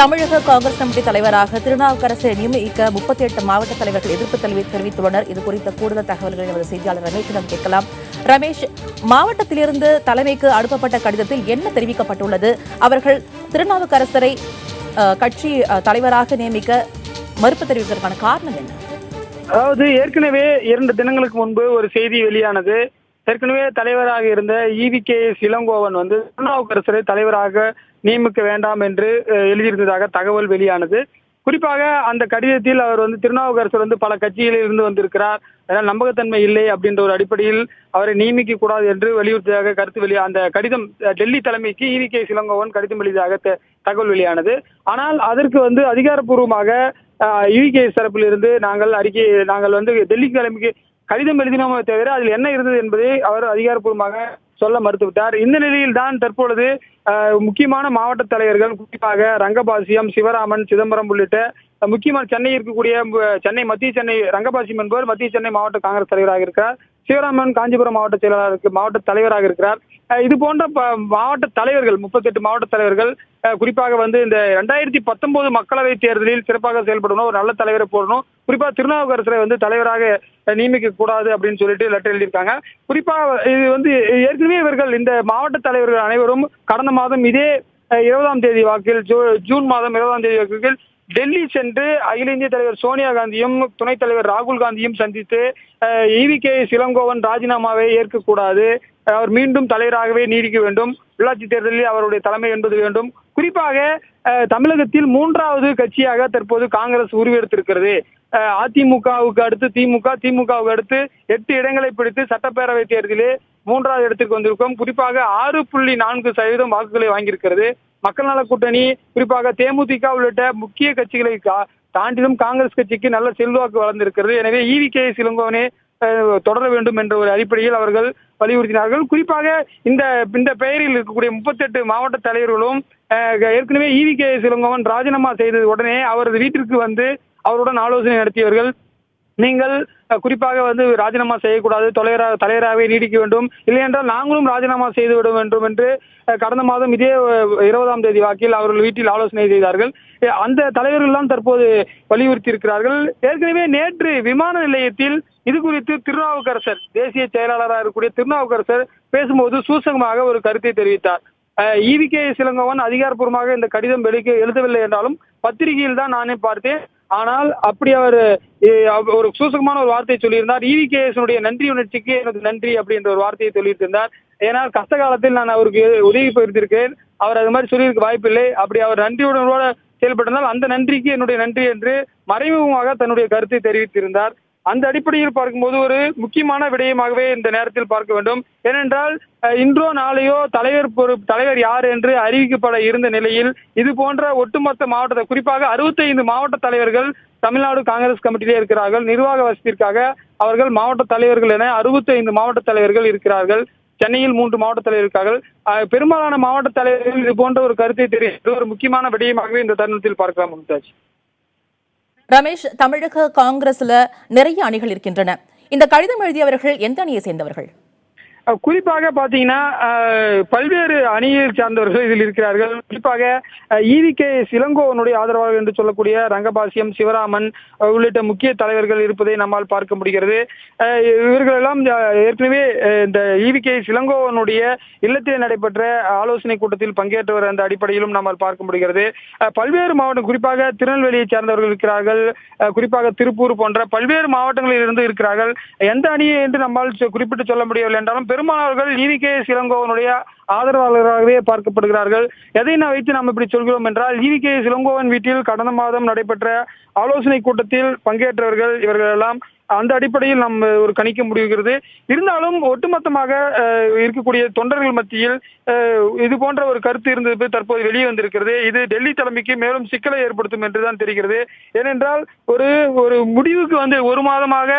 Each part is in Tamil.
தமிழக காங்கிரஸ் கமிட்டி தலைவராக திருநாவுக்கரசை நியமிக்க 38 மாவட்ட தலைவர்கள் எதிர்ப்பு தெரிவித்துள்ளனர். இது குறித்த கூடுதல் தகவல்களை நமது செய்தியாளர் ரமேஷிடம் கேட்கலாம். ரமேஷ், மாவட்டத்திலிருந்து தலைமைக்கு அனுப்பப்பட்ட கடிதத்தில் என்ன தெரிவிக்கப்பட்டுள்ளது? அவர்கள் திருநாவுக்கரசரை கட்சி தலைவராக நியமிக்க மறுப்பு தெரிவிப்பதற்கான காரணம் என்ன? அதாவது ஏற்கனவே 2 தினங்களுக்கு முன்பு ஒரு செய்தி வெளியானது. ஏற்கனவே தலைவராக இருந்த ஈவிகேஎஸ் இளங்கோவன் திருநாவுக்கரசரை தலைவராக நியமிக்க வேண்டாம் என்று எழுதியிருந்ததாக தகவல் வெளியானது. குறிப்பாக அந்த கடிதத்தில் அவர் திருநாவுக்கரசர் பல கட்சிகளில் இருந்து வந்திருக்கிறார், அதனால் நம்பகத்தன்மை இல்லை அப்படின்ற ஒரு அடிப்படையில் அவரை நியமிக்க கூடாது என்று வலியுறுத்தியதாக கருத்து அந்த கடிதம் டெல்லி தலைமைக்கு ஈவிகேஎஸ் இளங்கோவன் கடிதம் எழுதியதாக தகவல் வெளியானது. ஆனால் அதற்கு அதிகாரப்பூர்வமாக ஈவிகேஎஸ் தரப்பில் இருந்து நாங்கள் டெல்லி தலைமைக்கு கடிதம் எழுதினோமே தவிர அதில் என்ன இருந்தது என்பதை அவர் அதிகாரப்பூர்வமாக சொல்ல மறுத்துவிட்டார். இந்த நிலையில் தான் தற்பொழுது முக்கியமான மாவட்ட தலைவர்கள், குறிப்பாக ரங்கபாசியம், சிவராமன், சிதம்பரம் உள்ளிட்ட முக்கியமான சென்னை இருக்கக்கூடிய மத்திய சென்னை ரங்கபாசியம் என்பவர் மத்திய சென்னை மாவட்ட காங்கிரஸ் தலைவராக இருக்கிறார். சிவராமன் காஞ்சிபுரம் மாவட்ட தலைவராக இருக்கிறார். இது போன்ற மாவட்ட தலைவர்கள் 38 மாவட்ட தலைவர்கள் குறிப்பாக இந்த 2019 மக்களவைத் தேர்தலில் சிறப்பாக செயல்படணும், ஒரு நல்ல தலைவரை போடணும், குறிப்பாக திருநாவுக்கரசரை தலைவராக நியமிக்க கூடாது அப்படின்னு சொல்லிட்டு லெட்டர் எழுதியிருக்காங்க. குறிப்பாக இது ஏற்கனவே இவர்கள் இந்த மாவட்ட தலைவர்கள் அனைவரும் கடந்த மாதம் இதே 20ஆம் தேதி வாக்கில் ஜூன் மாதம் 20ஆம் தேதி வாக்கில் டெல்லி சென்று அகில இந்திய தலைவர் சோனியா காந்தியும் துணைத் தலைவர் ராகுல் காந்தியும் சந்தித்து ஈவிகேஎஸ் இளங்கோவன் ராஜினாமாவை ஏற்கக்கூடாது, அவர் மீண்டும் தலைவராகவே நீடிக்க வேண்டும், உள்ளாட்சி தேர்தலில் அவருடைய தலைமை என்பது வேண்டும். குறிப்பாக தமிழகத்தில் 3வது கட்சியாக தற்போது காங்கிரஸ் உருவெடுத்திருக்கிறது. அதிமுகவுக்கு அடுத்து திமுகவுக்கு அடுத்து 8 இடங்களை பிடித்து சட்டப்பேரவை தேர்தலிலே 3வது இடத்திற்கு வந்திருக்கும். குறிப்பாக 6.4% வாக்குகளை வாங்கியிருக்கிறது. மக்கள் நல கூட்டணி, குறிப்பாக தேமுதிக உள்ளிட்ட முக்கிய கட்சிகளை தாண்டிலும் காங்கிரஸ் கட்சிக்கு நல்ல செல்வாக்கு வளர்ந்திருக்கிறது. எனவே ஈவிகேஎஸ் இளங்கோவனே தொடர வேண்டும் என்ற ஒரு அடிப்படையில் அவர்கள் வலியுறுத்தினார்கள். குறிப்பாக இந்த பெயரில் இருக்கக்கூடிய 38 மாவட்ட தலைவர்களும் ஏற்கனவே ஈவிகேஎஸ் இளங்கோவன் ராஜினாமா செய்தது உடனே அவரது வீட்டிற்கு அவருடன் ஆலோசனை நடத்தியவர்கள், நீங்கள் குறிப்பாக ராஜினாமா செய்யக்கூடாது, தலைவராகவே நீடிக்க வேண்டும், இல்லையென்றால் நாங்களும் ராஜினாமா செய்து விட வேண்டும் என்று கடந்த மாதம் இதே 20ஆம் தேதி வாக்கில் அவர்கள் வீட்டில் ஆலோசனை செய்தார்கள். அந்த தலைவர்கள் தான் தற்போது வலியுறுத்தி இருக்கிறார்கள். ஏற்கனவே நேற்று விமான நிலையத்தில் இது குறித்து திருநாவுக்கரசர், தேசிய செயலாளராக இருக்கக்கூடிய திருநாவுக்கரசர் பேசும்போது சூசகமாக ஒரு கருத்தை தெரிவித்தார். ஈவிகேஎஸ் இளங்கோவன் அதிகாரப்பூர்வமாக இந்த கடிதம் எழுதவில்லை என்றாலும் பத்திரிகையில் தான் நானே பார்த்தேன். ஆனால் அப்படி அவர் ஒரு சூசகமான ஒரு வார்த்தையை சொல்லியிருந்தார். ஈவிகேஎஸ் நன்றி உணர்ச்சிக்கு எனக்கு நன்றி அப்படின்ற ஒரு வார்த்தையை சொல்லியிருந்தார். ஏனால் கஷ்ட காலத்தில் நான் அவருக்கு உதவி பெறுத்திருக்கேன், அவர் அது மாதிரி சொல்லியிருக்க வாய்ப்பில்லை. அப்படி அவர் நன்றியுடனோட செயல்பட்டிருந்தால் அந்த நன்றிக்கு என்னுடைய நன்றி என்று மறைமுகமாக தன்னுடைய கருத்தை தெரிவித்திருந்தார். அந்த அடிப்படையில் பார்க்கும்போது ஒரு முக்கியமான விடயமாகவே இந்த நேரத்தில் பார்க்க வேண்டும். ஏனென்றால் இன்றோ நாளையோ தலைவர் யார் என்று அறிவிக்கப்பட இருந்த நிலையில் இது போன்ற ஒட்டுமொத்த மாவட்டத்தை, குறிப்பாக 65 மாவட்ட தலைவர்கள் தமிழ்நாடு காங்கிரஸ் கமிட்டியிலே இருக்கிறார்கள். நிர்வாக வசதிக்காக அவர்கள் மாவட்ட தலைவர்கள் என 65 மாவட்ட தலைவர்கள் இருக்கிறார்கள். சென்னையில் 3 மாவட்ட தலைவர் இருக்கிறார்கள். பெரும்பாலான மாவட்ட தலைவர்கள் இது போன்ற ஒரு கருத்தை தெரிவித்து ஒரு முக்கியமான விடயமாகவே இந்த தருணத்தில் பார்க்கலாம். மும்தாஜ். ரமேஷ், தமிழக காங்கிரஸ்ல நிறைய அணிகள் இருக்கின்றன. இந்த கடிதம் எழுதியவர்கள் எந்த அணியை சேர்ந்தவர்கள்? குறிப்பாக பாத்தீங்கன்னா பல்வேறு அணியை சார்ந்தவர்கள் இதில் இருக்கிறார்கள். குறிப்பாக ஈவிகேஎஸ் இளங்கோவனுடைய ஆதரவாளர்கள் என்று சொல்லக்கூடிய ரங்கபாசியம், சிவராமன் உள்ளிட்ட முக்கிய தலைவர்கள் இருப்பதை நம்மால் பார்க்க முடிகிறது. இவர்களெல்லாம் ஏற்கனவே இந்த ஈவிகேஎஸ் இளங்கோவனுடைய இல்லத்தில் நடைபெற்ற ஆலோசனை கூட்டத்தில் பங்கேற்றவர் என்ற அடிப்படையிலும் நம்மால் பார்க்க முடிகிறது. பல்வேறு மாவட்டம், குறிப்பாக திருநெல்வேலியை சார்ந்தவர்கள் இருக்கிறார்கள், குறிப்பாக திருப்பூர் போன்ற பல்வேறு மாவட்டங்களில் இருந்து இருக்கிறார்கள். எந்த அணியை என்று நம்மால் குறிப்பிட்டு சொல்ல முடியவில்லை என்றாலும் பெரும்பாலானவர்கள் ஈவிகேஎஸ் இளங்கோவனுடைய ஆதரவாளர்களாகவே பார்க்கப்படுகிறார்கள். எதை வைத்து நாம் இப்படி சொல்கிறோம் என்றால், ஈவிகேஎஸ் இளங்கோவன் வீட்டில் கடந்த மாதம் நடைபெற்ற ஆலோசனை கூட்டத்தில் பங்கேற்றவர்கள் இவர்கள் எல்லாம். அந்த அடிப்படையில் நாம் ஒரு கணிக்க முடிகிறது. இருந்தாலும் ஒட்டுமொத்தமாக இருக்கக்கூடிய தொண்டர்கள் மத்தியில் இது போன்ற ஒரு கருத்து இருந்தது தற்போது வெளியே வந்திருக்கிறது. இது டெல்லி தலைமைக்கு மேலும் சிக்கலை ஏற்படுத்தும் என்றுதான் தெரிகிறது. ஏனென்றால் ஒரு முடிவுக்கு ஒரு மாதமாக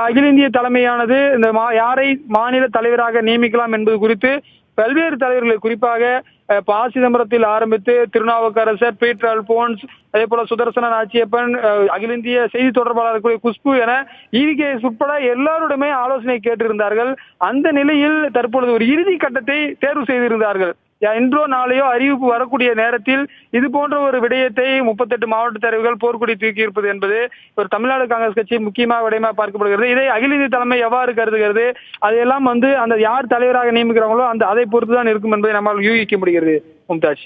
அகில இந்திய தலைமையானது இந்த யாரை மாநில தலைவராக நியமிக்கலாம் என்பது குறித்து பல்வேறு தலைவர்களை, குறிப்பாக ப. சிதம்பரத்தில் ஆரம்பித்து திருநாவுக்கரசர், பீட்டர் அல்போன்ஸ், அதே போல சுதர்சன ஆச்சியப்பன், அகில இந்திய செய்தி தொடர்பாளர் குஷ்பு என ஈவிகேஎஸ் உட்பட எல்லாருடமே ஆலோசனை கேட்டிருந்தார்கள். அந்த நிலையில் தற்பொழுது ஒரு இறுதி கட்டத்தை தேர்வு செய்திருந்தார்கள். இன்றோ நாளையோ அறிவிப்பு வரக்கூடிய நேரத்தில் இது போன்ற ஒரு விடயத்தை 38 மாவட்ட தலைவர்கள் போர்க்கொடி தூக்கி இருப்பது என்பது ஒரு தமிழ்நாடு காங்கிரஸ் கட்சி முக்கியமாக விடயமாக பார்க்கப்படுகிறது. இதை அகில இந்திய தலைமை எவ்வாறு கருதுகிறது, அதையெல்லாம் அந்த யார் தலைவராக நியமிக்கிறாங்களோ அதை பொறுத்துதான் இருக்கும் என்பதை நம்மால் யூகிக்க முடிகிறது. மும்தாஜ்.